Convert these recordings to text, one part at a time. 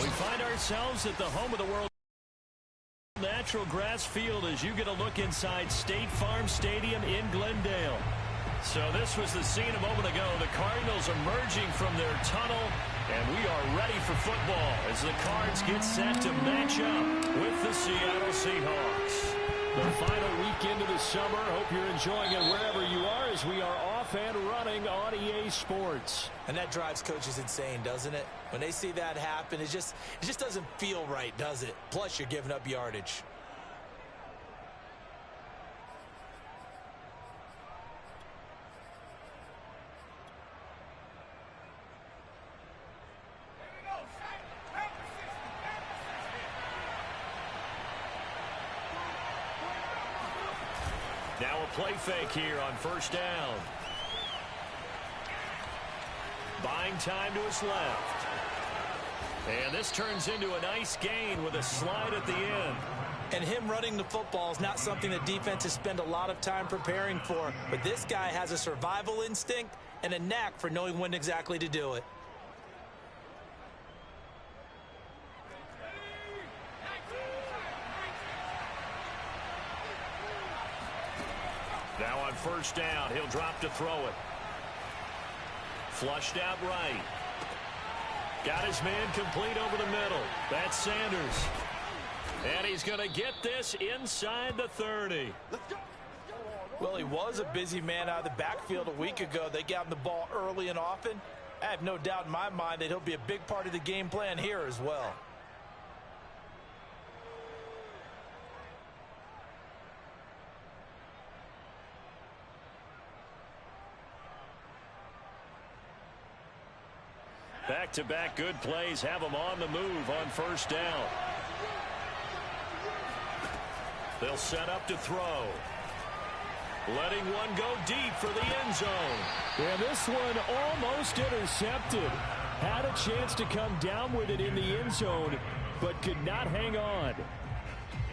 We find ourselves at the home of the world natural grass field as you get a look inside State Farm Stadium in Glendale. So this was the scene a moment ago. The Cardinals emerging from their tunnel, and we are ready for football as the Cards get set to match up with the Seattle Seahawks. The final weekend of the summer. Hope you're enjoying it wherever you are as we are off and running on EA Sports. And that drives coaches insane, doesn't it? When they see that happen, it just doesn't feel right, does it? Plus, you're giving up yardage. Now a play fake here on first down. Buying time to his left. And this turns into a nice gain with a slide at the end. And him running the football is not something that defenses spend a lot of time preparing for. But this guy has a survival instinct and a knack for knowing when exactly to do it. Now on first down, he'll drop to throw it. Flushed out right. Got his man complete over the middle. That's Sanders. And he's going to get this inside the 30. Well, he was a busy man out of the backfield a week ago. They got him the ball early and often. I have no doubt in my mind that he'll be a big part of the game plan here as well. Back-to-back good plays have him on the move on first down. They'll set up to throw. Letting one go deep for the end zone. And this one almost intercepted. Had a chance to come down with it in the end zone, but could not hang on.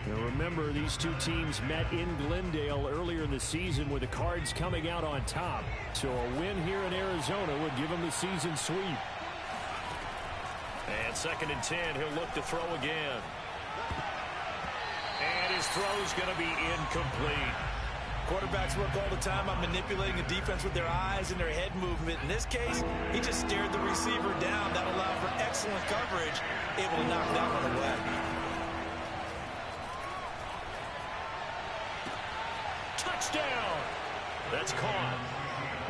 Now remember, these two teams met in Glendale earlier in the season with the Cards coming out on top. So a win here in Arizona would give them the season sweep. And 2nd and 10, he'll look to throw again. And his throw's going to be incomplete. Quarterbacks work all the time on manipulating a defense with their eyes and their head movement. In this case, he just stared the receiver down. That allowed for excellent coverage, able to knock that one away. Touchdown! That's caught.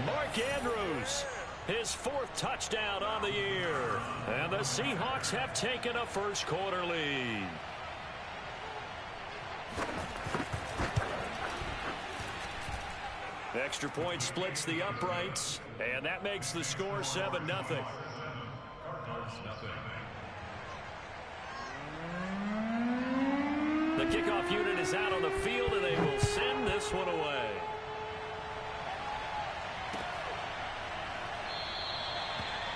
Mark Andrews, his 4th touchdown on the year. And the Seahawks have taken a first-quarter lead. Extra point splits the uprights, and that makes the score 7-0. The kickoff unit is out on the field, and they will send this one away.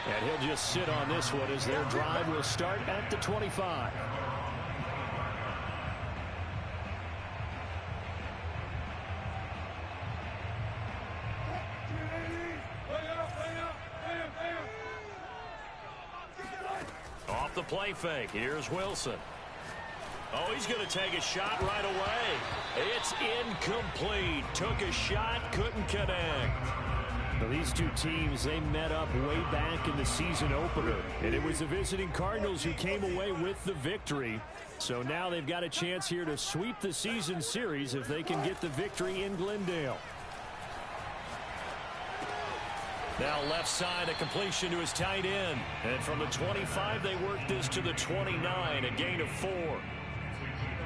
And he'll just sit on this one as their drive will start at the 25. Off the play fake. Here's Wilson. Oh, he's going to take a shot right away. It's incomplete. Took a shot, couldn't connect. Well, these two teams, they met up way back in the season opener, and it was the visiting Cardinals who came away with the victory. So now they've got a chance here to sweep the season series if they can get the victory in Glendale. Now left side, a completion to his tight end. And from the 25, they work this to the 29, a gain of 4.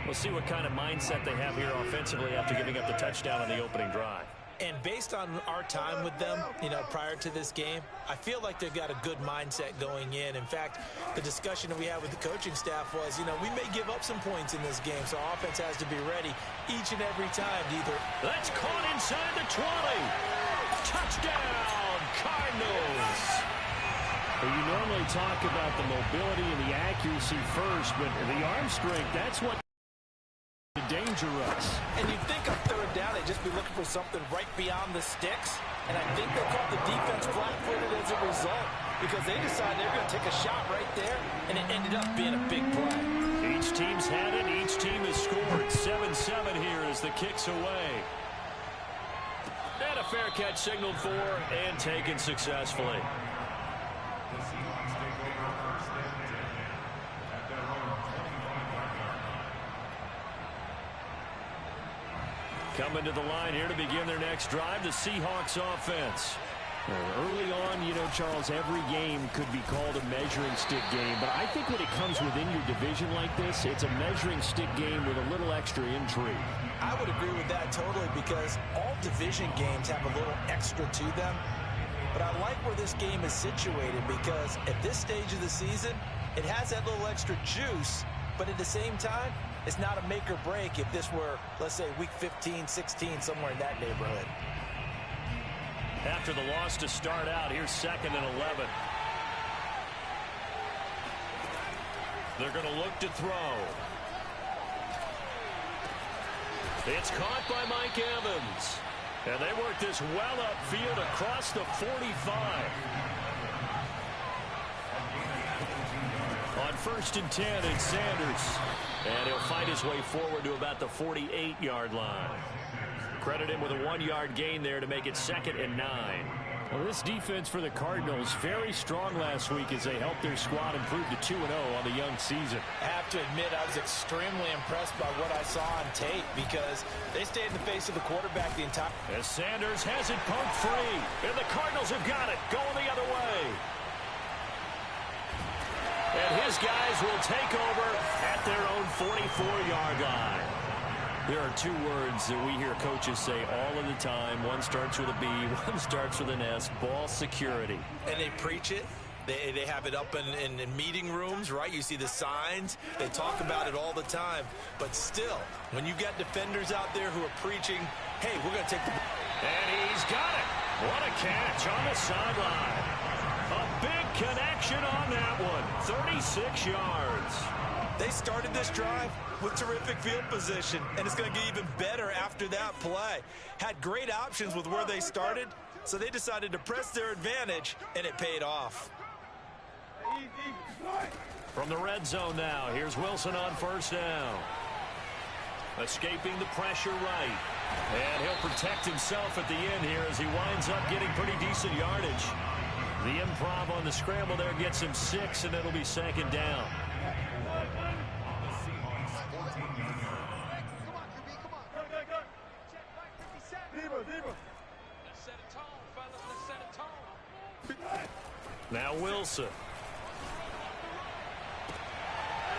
We'll see what kind of mindset they have here offensively after giving up the touchdown on the opening drive. And based on our time with them, prior to this game, I feel like they've got a good mindset going in. In fact, the discussion that we had with the coaching staff was, we may give up some points in this game, so our offense has to be ready each and every time to either. That's caught inside the 20. Touchdown, Cardinals. Well, you normally talk about the mobility and the accuracy first, but the arm strength, that's what dangerous. And you'd think on 3rd down they'd just be looking for something right beyond the sticks. And I think they caught the defense flat-footed as a result because they decided they're going to take a shot right there, and it ended up being a big play. Each team's had it. Each team has scored. 7-7 here as the kick's away. And a fair catch signaled for and taken successfully. Coming to the line here to begin their next drive, the Seahawks offense. Early on, you know, Charles, every game could be called a measuring stick game. But I think when it comes within your division like this, it's a measuring stick game with a little extra intrigue. I would agree with that totally because all division games have a little extra to them. But I like where this game is situated because at this stage of the season, it has that little extra juice. But at the same time, it's not a make or break if this were, let's say, week 15, 16, somewhere in that neighborhood. After the loss to start out, here's 2nd and 11. They're going to look to throw. It's caught by Mike Evans. And they work this well upfield across the 45. On 1st and 10, it's Sanders. And he'll fight his way forward to about the 48-yard line. Credit him with a 1-yard gain there to make it 2nd and 9. Well, this defense for the Cardinals very strong last week as they helped their squad improve to 2-0 on the young season. I have to admit I was extremely impressed by what I saw on tape because they stayed in the face of the quarterback the entire... As Sanders has it poked free. And the Cardinals have got it going the other way. And his guys will take over at their own 44-yard line. There are two words that we hear coaches say all of the time. One starts with a B, one starts with an S, ball security. And they preach it. They have it up in meeting rooms, right? You see the signs. They talk about it all the time. But still, when you got defenders out there who are preaching, hey, we're going to take the... And he's got it. What a catch on the sideline. A big connection on that one. 36 yards. They started this drive with terrific field position, and it's going to get even better after that play. Had great options with where they started, so they decided to press their advantage, and it paid off. From the red zone now, here's Wilson on 1st down. Escaping the pressure right. And he'll protect himself at the end here as he winds up getting pretty decent yardage. The improv on the scramble there gets him 6, and it'll be 2nd down. Now Wilson.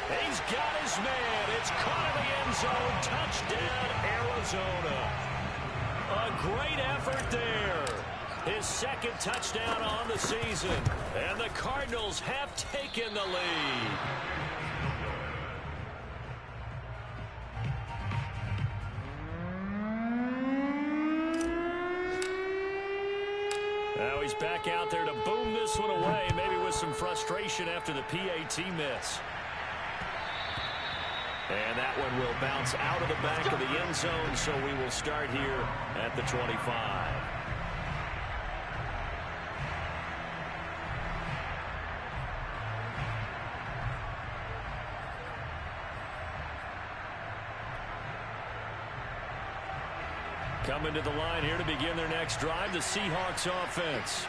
He's got his man. It's caught in the end zone. Touchdown, Arizona. A great effort there. His 2nd touchdown on the season. And the Cardinals have taken the lead. Now he's back out there to boom this one away, maybe with some frustration after the PAT miss. And that one will bounce out of the back of the end zone, so we will start here at the 25. Coming to the line here to begin their next drive, the Seahawks offense.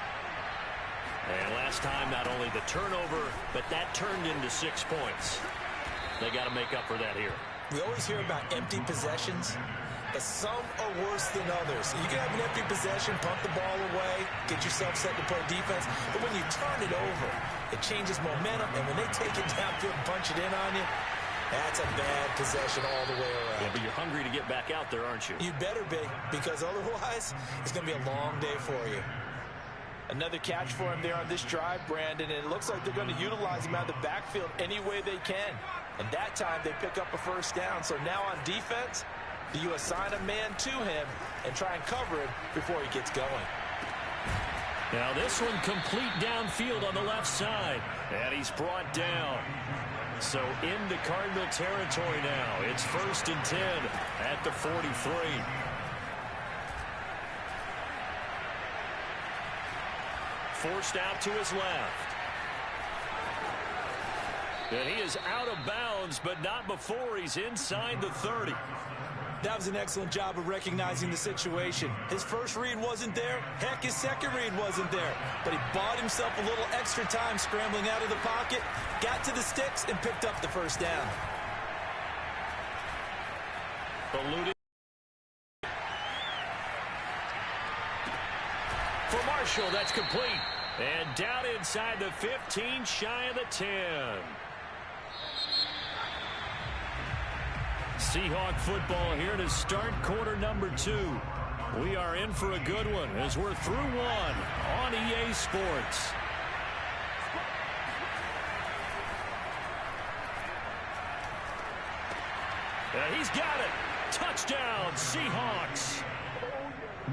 And last time, not only the turnover, but that turned into 6 points. They got to make up for that here. We always hear about empty possessions, but some are worse than others. You can have an empty possession, pump the ball away, get yourself set to play defense, but when you turn it over, it changes momentum, and when they take it downfield and punch it in on you, that's a bad possession all the way around. Yeah, but you're hungry to get back out there, aren't you? You better be, because otherwise, it's going to be a long day for you. Another catch for him there on this drive, Brandon, and it looks like they're going to utilize him out of the backfield any way they can. And that time, they pick up a 1st down. So now on defense, do you assign a man to him and try and cover him before he gets going? Now this one complete downfield on the left side. And he's brought down. So into Cardinal territory now. It's 1st and 10 at the 43. Forced out to his left. And he is out of bounds, but not before he's inside the 30. That was an excellent job of recognizing the situation. His first read wasn't there. Heck, his second read wasn't there. But he bought himself a little extra time scrambling out of the pocket, got to the sticks, and picked up the first down. Eluded. For Marshall, that's complete. And down inside the 15, shy of the 10. Seahawk football here to start quarter number 2. We are in for a good one as we're through one on EA Sports. And he's got it. Touchdown, Seahawks.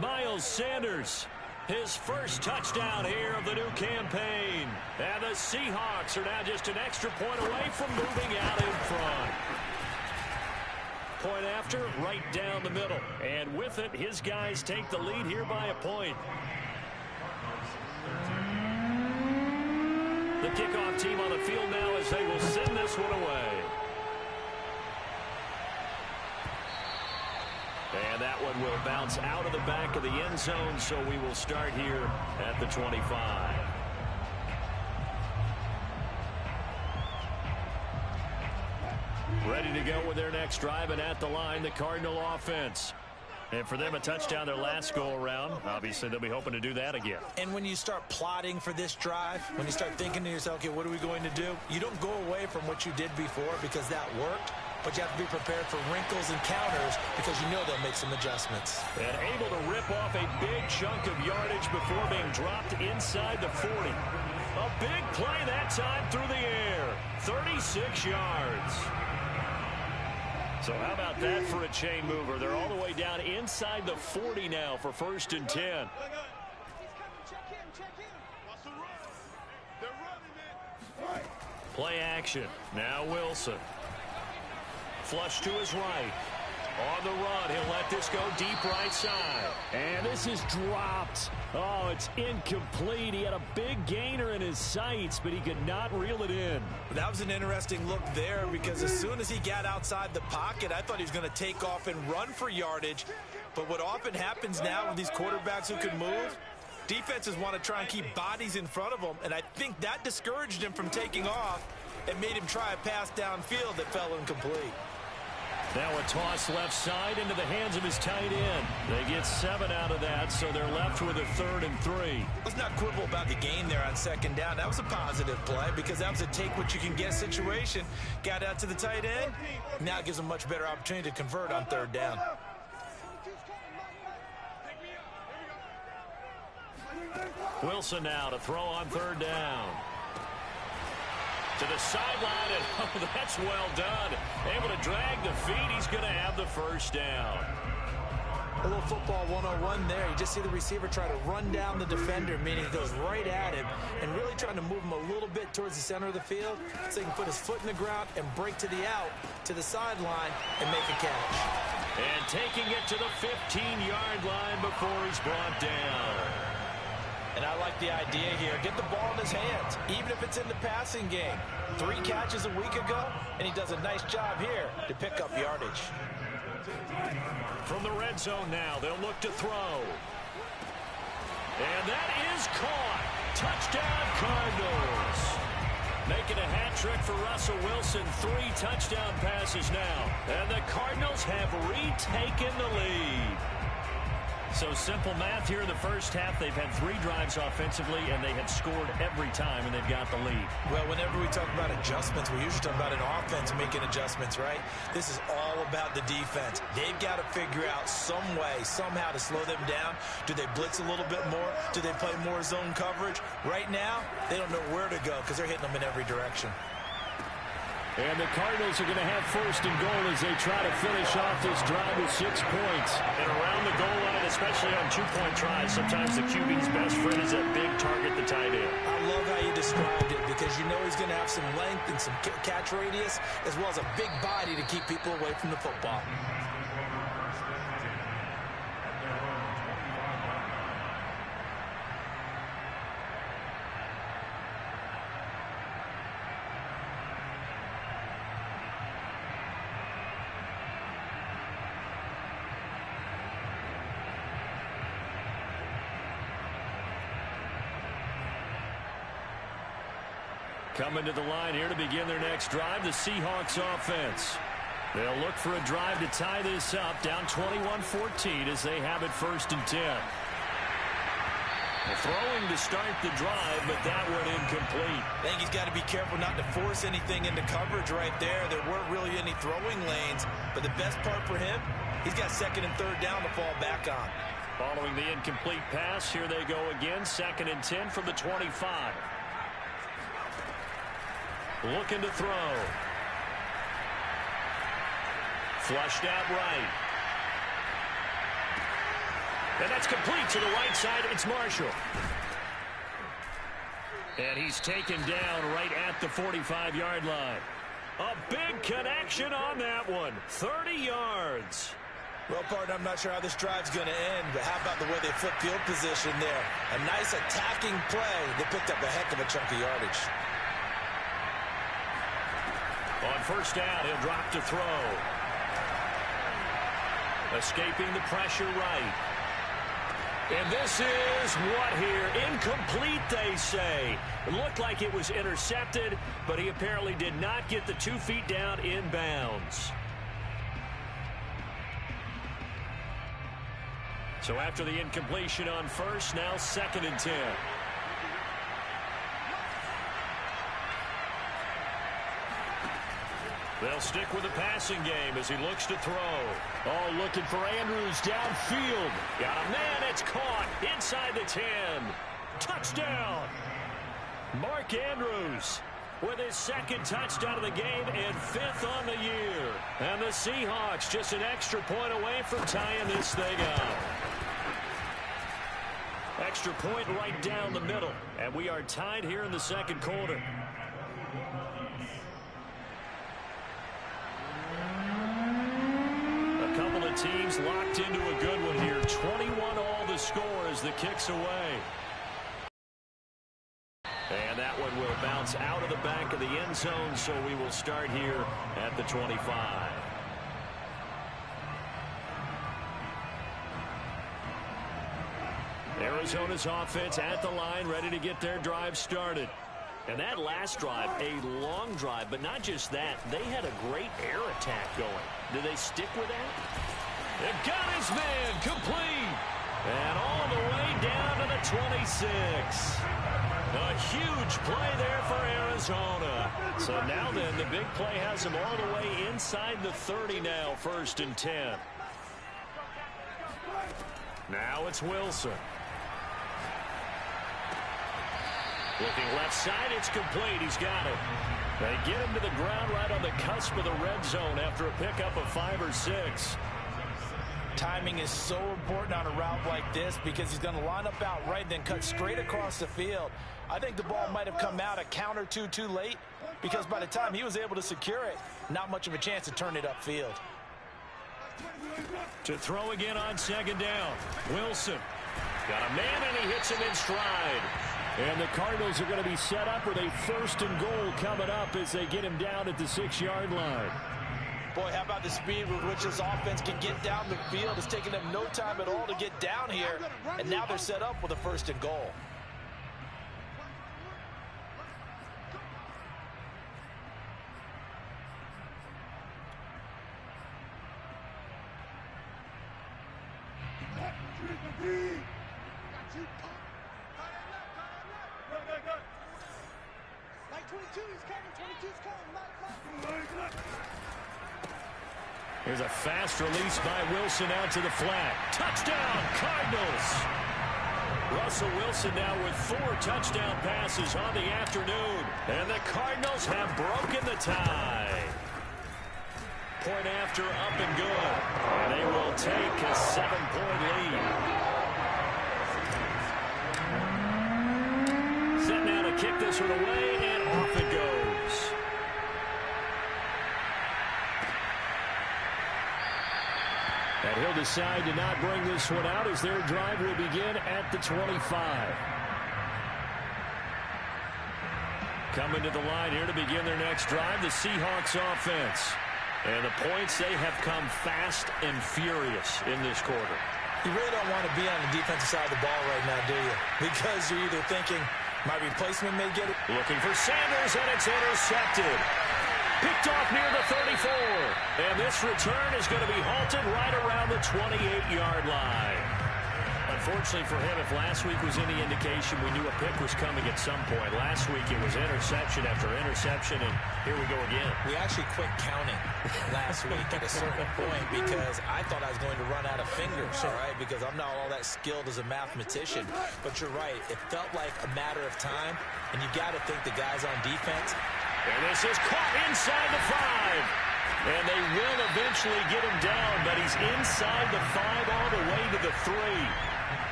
Miles Sanders, his first touchdown here of the new campaign. And the Seahawks are now just an extra point away from moving out in front. Point after, right down the middle. And with it, his guys take the lead here by a point. The kickoff team on the field now as they will send this one away. And that one will bounce out of the back of the end zone, so we will start here at the 25. Ready to go with their next drive, and at the line, the Cardinal offense. And for them, a touchdown their last go-around. Obviously, they'll be hoping to do that again. And when you start plotting for this drive, when you start thinking to yourself, okay, what are we going to do? You don't go away from what you did before because that worked, but you have to be prepared for wrinkles and counters because you know they'll make some adjustments. And able to rip off a big chunk of yardage before being dropped inside the 40. A big play that time through the air. 36 yards. So how about that for a chain mover? They're all the way down inside the 40 now for 1st and 10. Play action. Now Wilson. Flush to his right. On the run, he'll let this go deep right side. And this is dropped. Oh, it's incomplete. He had a big gainer in his sights, but he could not reel it in. That was an interesting look there because as soon as he got outside the pocket, I thought he was going to take off and run for yardage. But what often happens now with these quarterbacks who can move, defenses want to try and keep bodies in front of them, and I think that discouraged him from taking off and made him try a pass downfield that fell incomplete. Now a toss left side into the hands of his tight end. They get 7 out of that, so they're left with a 3rd and 3. Let's not quibble about the gain there on 2nd down. That was a positive play because that was a take-what-you-can-get situation. Got out to the tight end. Now it gives them a much better opportunity to convert on 3rd down. Wilson now to throw on 3rd down. To the sideline, and oh, that's well done. Able to drag the feet. He's going to have the 1st down. A little football 101 there. You just see the receiver try to run down the defender, meaning he goes right at him and really trying to move him a little bit towards the center of the field so he can put his foot in the ground and break to the out, to the sideline, and make a catch. And taking it to the 15-yard line before he's brought down. And I like the idea here. Get the ball in his hands, even if it's in the passing game. 3 catches a week ago, and he does a nice job here to pick up yardage. From the red zone now, they'll look to throw. And that is caught. Touchdown, Cardinals. Making a hat trick for Russell Wilson. 3 touchdown passes now. And the Cardinals have retaken the lead. So simple math here in the first half. They've had 3 drives offensively, and they have scored every time, and they've got the lead. Well, whenever we talk about adjustments, we usually talk about an offense making adjustments, right? This is all about the defense. They've got to figure out some way, somehow to slow them down. Do they blitz a little bit more? Do they play more zone coverage? Right now, they don't know where to go because they're hitting them in every direction. And the Cardinals are going to have 1st and goal as they try to finish off this drive with 6 points. And around the goal line, especially on 2-point tries, sometimes the QB's best friend is that big target, the tight end. I love how you described it because you know he's going to have some length and some catch radius as well as a big body to keep people away from the football. Coming to the line here to begin their next drive, the Seahawks offense. They'll look for a drive to tie this up, down 21-14 as they have it 1st and 10. Throwing to start the drive, but that one incomplete. I think he's got to be careful not to force anything into coverage right there. There weren't really any throwing lanes, but the best part for him, he's got 2nd and 3rd down to fall back on. Following the incomplete pass, here they go again, 2nd and 10 from the 25. Looking to throw. Flushed out right. And that's complete to the right side. It's Marshall. And he's taken down right at the 45-yard line. A big connection on that one. 30 yards. Well, partner, I'm not sure how this drive's going to end, but how about the way they flip field position there? A nice attacking play. They picked up a heck of a chunk of yardage. On 1st down, he'll drop to throw. Escaping the pressure right. And this is what here? Incomplete, they say. It looked like it was intercepted, but he apparently did not get the 2 feet down in bounds. So after the incompletion on 1st, now 2nd and 10. They'll stick with the passing game as he looks to throw. Oh, looking for Andrews downfield. Got a man, it's caught inside the 10. Touchdown. Mark Andrews with his 2nd touchdown of the game and 5th on the year. And the Seahawks just an extra point away from tying this thing up. Extra point right down the middle. And we are tied here in the 2nd quarter. Teams locked into a good one here. 21 all the score as the kick's away. And that one will bounce out of the back of the end zone, so we will start here at the 25. Arizona's offense at the line, ready to get their drive started. And that last drive, a long drive, but not just that. They had a great air attack going. Do they stick with that? They've got his man complete. And all the way down to the 26. A huge play there for Arizona. So now then, the big play has him all the way inside the 30 now, 1st and 10. Now it's Wilson. Looking left side, it's complete. He's got it. They get him to the ground right on the cusp of the red zone after a pickup of 5 or 6. Timing is so important on a route like this because he's going to line up out right and then cut straight across the field. I think the ball might have come out a count or two too late because by the time he was able to secure it, not much of a chance to turn it upfield. To throw again on 2nd down. Wilson. Got a man and he hits him in stride. And the Cardinals are going to be set up with a 1st and goal coming up as they get him down at the 6-yard line. Boy, how about the speed with which this offense can get down the field? It's taken them no time at all to get down here, and now they're set up with a 1st and goal. Here's a fast release by Wilson out to the flat. Touchdown, Cardinals! Russell Wilson now with 4 touchdown passes on the afternoon. And the Cardinals have broken the tie. Point after up and good. And they will take a 7-point lead. Set now to kick this one away, and off it goes. And he'll decide to not bring this one out as their drive will begin at the 25. Coming to the line here to begin their next drive, the Seahawks offense. And the points, they have come fast and furious in this quarter. You really don't want to be on the defensive side of the ball right now, do you? Because you're either thinking, My replacement may get it. Looking for Sanders, and it's intercepted. Picked off near the 34. And this return is going to be halted right around the 28-yard line. Unfortunately for him, if last week was any indication, we knew a pick was coming at some point. Last week it was interception after interception, and here we go again. We actually quit counting last week at a certain point because I thought I was going to run out of fingers, all right, because I'm not all that skilled as a mathematician. But you're right. It felt like a matter of time, and you got to think the guys on defense. And this is caught inside the 5. And they will eventually get him down, but he's inside the 5 all the way to the 3.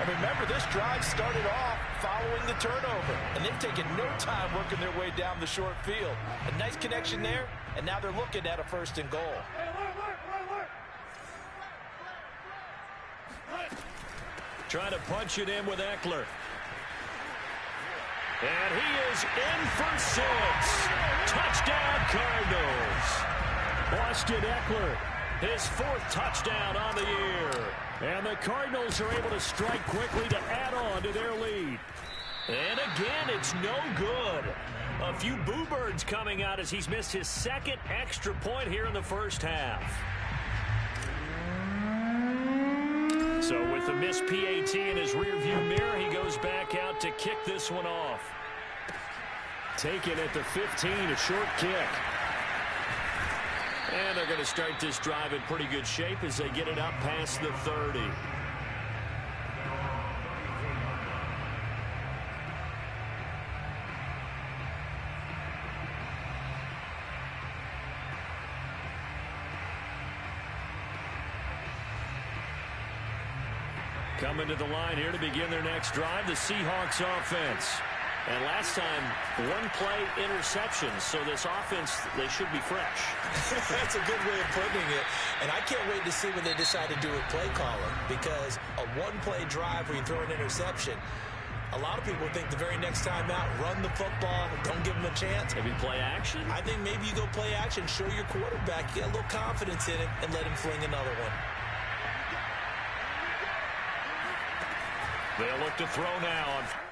And remember, this drive started off following the turnover, and they've taken no time working their way down the short field. A nice connection there, and now they're looking at a 1st and goal. Trying to punch it in with Eckler. And he is in for 6. Touchdown, Cardinals. Austin Eckler, His 4th touchdown on the year. and the Cardinals are able to strike quickly to add on to their lead. And again, it's no good. A few boo birds coming out as he's missed his 2nd extra point here in the first half. So with the missed PAT in his rearview mirror, he goes back out to kick this one off. Taken at the 15, a short kick. And they're going to start this drive in pretty good shape as they get it up past the 30. Coming to the line here to begin their next drive, the Seahawks offense. And last time, 1-play interception. So this offense, they should be fresh. That's a good way of putting it. And I can't wait to see what they decide to do with play calling, because a 1-play drive where you throw an interception, a lot of people think the very next time out, run the football, don't give them a chance. Maybe play action? I think maybe you go play action, show your quarterback, get a little confidence in him, and let him fling another one. They'll look to throw now.